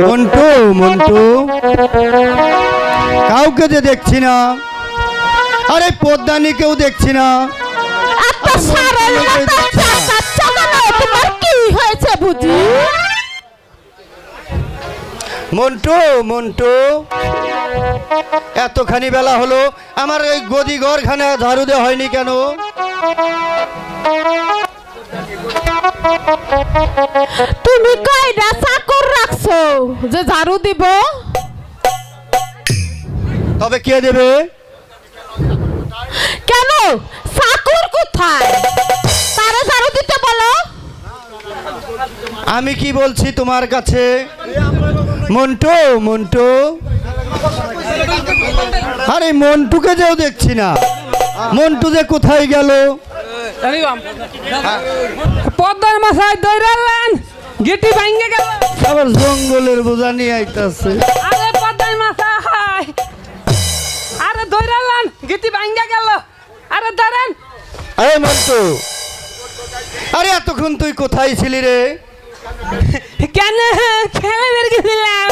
মন্টু মন্টু কাউকে যে দেখছি না, আরে পদ্মানি কেউ দেখছি না। কি হয়েছে বুঝি? মন্টু মন্টু এতখানি বেলা হলো, আমার ওই গদি ঘরখানে ঝাড়ু দেওয়া হয়নি কেন? তুমি কয়টা চাকর রাখছো যে ঝাড়ু দিব? তবে কে দেবে? কেন চাকর কোথায়? তারা ঝাড়ু দিতে বলো। আমি কি বলছি তোমার কাছে? মন্টু মন্টু, আরে মন্টুকে যেও দেখছি না, মন্টু যে কোথায় গেল? পদ্মার মাথায় দৌড়ালেন, গিটি ভাঙ্গে গেল। আবার জঙ্গলের বোঝা নিয়ে আইতাছে। আরে পদ্মার মাথায়, আরে দৌড়ালেন, গিটি ভাঙ্গে গেল। আরে ধরেন। আরে মন্টু, আরে এতক্ষণ তুই কোথায় ছিলি রে? কেন খেলে বের গেছিলাম?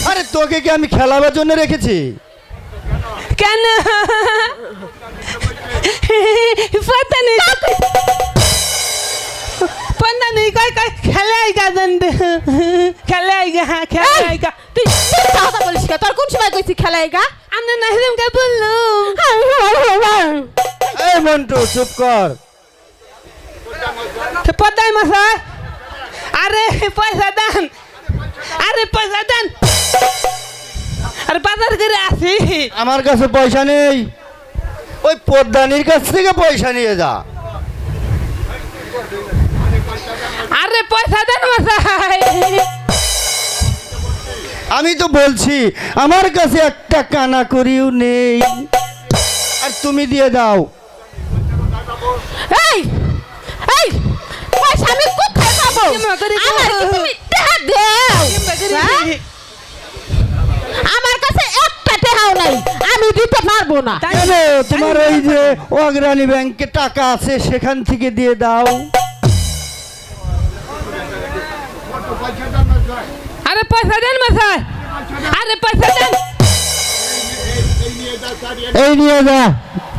আরে তোকে কি আমি খেলাবার জন্য রেখেছি? কেন পতা নেই, পতা নেই, কই কই খেলে আইগা দন্দ, খেলে আইগা, খেলে আইগা। তুই কথা বলিস কে? তোর কোন সময় কইছি খেলাইগা? আমরা নাহিলাম কে বললুম। এই মন্টু চুপ কর। পদ্মার মাথায়, আরে পয়সা দেন, আরে পয়সা দেন, আরে বাজার করে আসি। আমার কাছে পয়সা নেই, ওই পদ্মানির কাছ থেকে পয়সা নিয়ে যা। আরে পয়সা দেন মশাই। আমি তো বলছি আমার কাছে একটা কানা করিও নেই, আর তুমি দিয়ে দাও। এই এই পয়সা আমি কোথায় পাবো? আমার কি তুমি টাকা দাও? হ্যাঁ? আমার কাছে একটা টাকাও নাই, আমি দিতে পারবো না। কেন? তোমার ওই যে অগ্রণী ব্যাংকে টাকা আছে, সেখান থেকে দিয়ে দাও। আরে পয়সা দেন মশাই, আরে পয়সা দেন। এই নিয়ে যা,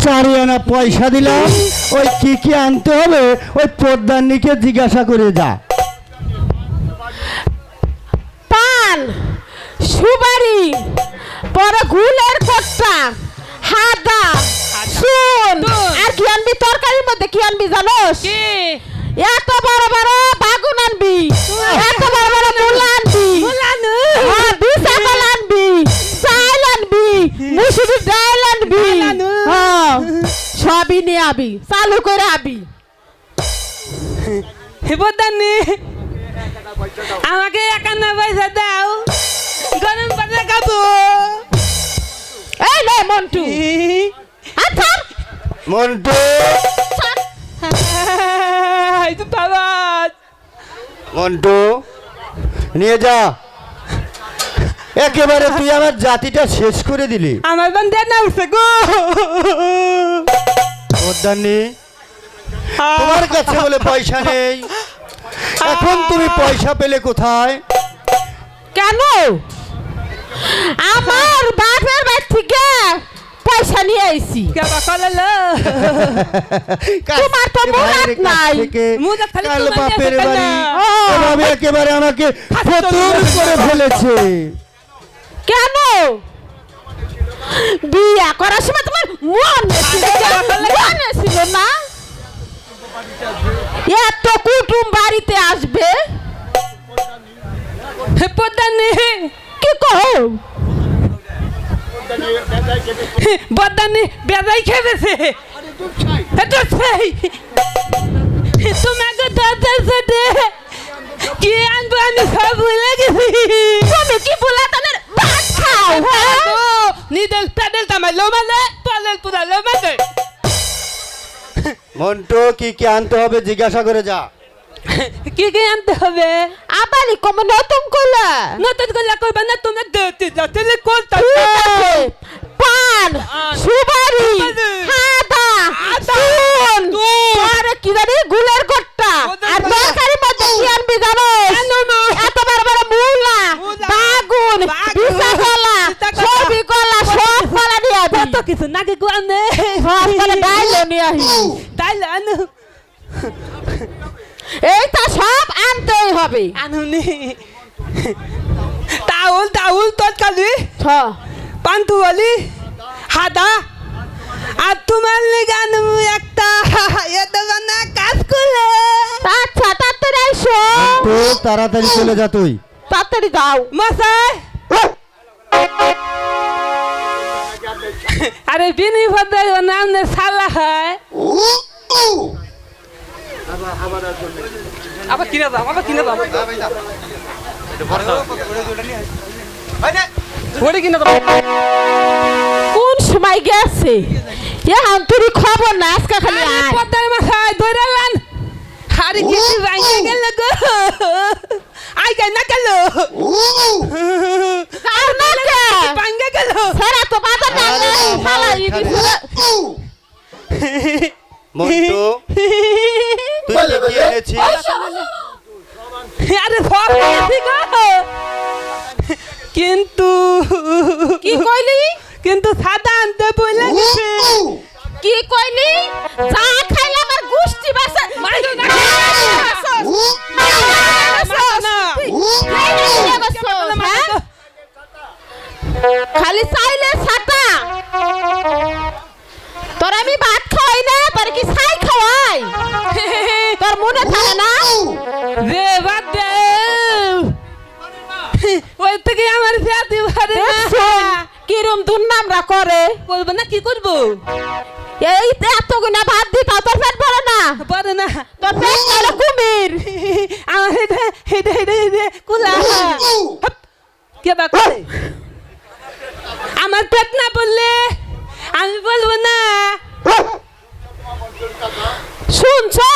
4 আনা পয়সা দিলাম। ওই কি কি আনতে হবে ওই পদ্মানিকে জিজ্ঞাসা করে যা। পান, সুপারি, বড় গুলের কট্টা, হাদা, শুন, আর কি আনবি? তরকারির মধ্যে কি আনবি জানোস? কি? এত বড় বড় বাগুন আনবি, এত বড় বড় মূলা আনবি, মুলানু। বিশা কল আনবি, চাল আনবি, মুসুরির ডাল আনবি, মুলানু। হ্যাঁ, সবই নিয়ে আবি, চালু করে আবি। পদ্মানি আমাকে 51 পয়সা দাও, গরম পাতা খাবো। এই নে মন্টু, আচ্ছা মন্টু এই তো বাবা, মন্টু নিয়ে যা। একেবারে তুই আমার জাতিটা শেষ করে দিলি। আমার বন্ধে না উঠছে গো। পদ্মানি, তোমার কাছে বলে পয়সা নেই, এখন তুমি পয়সা পেলে কোথায়? কেন? আমার বাপের বাড়ি থেকে পয়সা নিয়ে আইছি। কেবা কলালো তোমার তো মুরাদ নাই। মুরাদ খালি কাল তোমার বাপের কাছে বাড়ি না। এভাবে একেবারে আমাকে ফতুর করে ফেলেছে। কেন? বিয়া করার সময় তোমার মনে ছিল না এত কুটুম বাড়িতে আসবে? পদ্মানি কি কও? পদ্মানি বেজাই খেয়েছে। এটা সেই তোমাকে দাদার সাথে কি আনবো আমি সব ভুলে গেছি। তুমি কি বলা তাদের ভাত খাও? হ্যাঁ? নিদল প্যাডেল তামাইলো মানে পালেল পুরালো মানে। মন্টু কি কি আনতে হবে জিজ্ঞাসা করে যা। কি কি আনতে হবে? আবারই কম নতুন করলা নতুন করলে করবে না, তুমি দিতে যাতে কোনটা পান, সুপারি, হাদা, শুন, আর কি জানি গুলের কট্টা, আর তরকারির মধ্যে কি আনবি জানো? এত বড় বড় কত কিছু নাকি গুয়ানে সকালে ডাইলো নিয়ে আহি তাইলে আনু এইটা সব আনতেই হবে আনুনি তাউল তৎকালি ছ পান্তুয়ালি হাদা আর তোমার লেগে আনু একটা এটা বানা কাজ করলে আচ্ছা তাড়াতাড়ি আইসো তো তাড়াতাড়ি চলে যা তুই। তাড়াতাড়ি যাও মশাই আরে বিনি ভদ্র নাম নে সালা হয় আবার কিনে দাও ওরে কিনে দাও কোন সময় গেছে এখন তুই খবর না আজকে খালি আয় পদ্মার মাথায় ধরে লান হারি গেছি ভাঙে গেল গো আই গাই না গেল আর না কে ভাঙে গেল সারা তো বাজার না শালা ইদি মন্টু তুই কি এনেছিস? আরে সব গেছি গো কিন্তু কি কইলি কিন্তু সাদা আনতে বলে গেছে কি কইলি যা খাইলে আমার গুষ্টি বাসা মাইরো না। খালি চাইলে ছাতা তোর আমি ভাত খাওয়াই না তোর কি ছাই খাওয়াই তোর মনে থাকে না রে বাদ দে ওই থেকে আমার সাথে পারে না কিরম দুর্নামরা করে বলবো না কি করবো এই এত গুনা ভাত দিতাও তোর পেট ভরে না পারে না তোর পেট হলো কুমির আমার হেডে কুলা কে বা করে আমার পেট না বললে আমি বলবো না শুনছো